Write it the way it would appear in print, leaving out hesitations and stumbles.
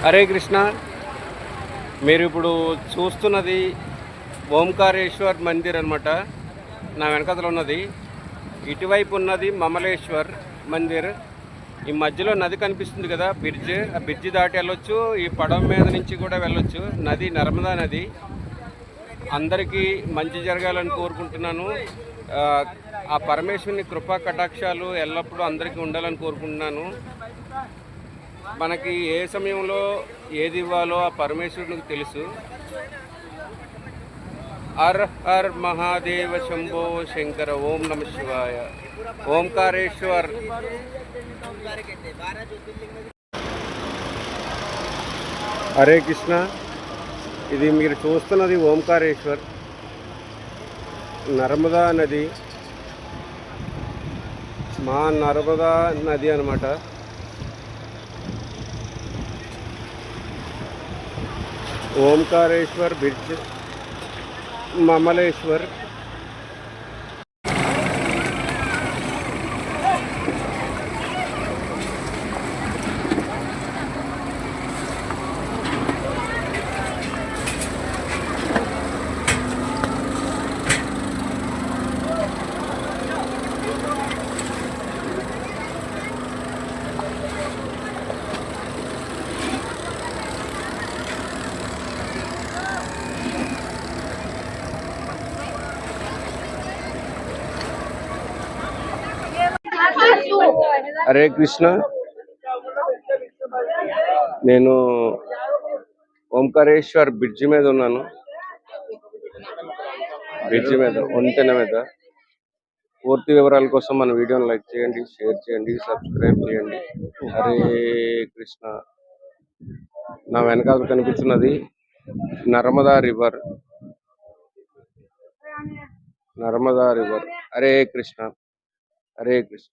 హరే కృష్ణ. మీరు ఇప్పుడు చూస్తున్నది ఓంకారేశ్వర్ మందిర్ అనమాట. నా వెనకతలో ఉన్నది, ఇటువైపు ఉన్నది మమలేశ్వర్ మందిర్. ఈ మధ్యలో నది కనిపిస్తుంది కదా, బ్రిడ్జ్. ఆ బ్రిడ్జ్ దాటి వెళ్ళొచ్చు, ఈ పడవ మీద నుంచి కూడా వెళ్ళొచ్చు. నది నర్మదా నది. అందరికీ మంచి జరగాలని కోరుకుంటున్నాను. ఆ పరమేశ్వరుని కృపా కటాక్షాలు ఎల్లప్పుడూ అందరికీ ఉండాలని కోరుకుంటున్నాను. మనకి ఏ సమయంలో ఏది ఇవ్వాలో ఆ పరమేశ్వరునికి తెలుసు. హర్ హర్ మహాదేవ శంభో శంకర. ఓం నమ శివాయ. ఓంకారేశ్వర్. హరే కృష్ణ. ఇది మీరు చూస్తున్నది ఓంకారేశ్వర్, నర్మదా నది. మా నర్మదా నది అన్నమాట. ఓంకారేశ్వర్ బ్రిడ్జ్, మమలేశ్వర్. హరే కృష్ణ. నేను ఓంకారేశ్వర్ బ్రిడ్జి మీద ఉన్నాను. బ్రిడ్జి మీద, వంతెన మీద. పూర్తి వివరాల కోసం మన వీడియోని లైక్ చేయండి, షేర్ చేయండి, సబ్స్క్రైబ్ చేయండి. హరే కృష్ణ. నా వెనకాల కనిపిస్తున్నది నర్మదా రివర్. నర్మదా రివర్. హరే కృష్ణ. హరే కృష్ణ.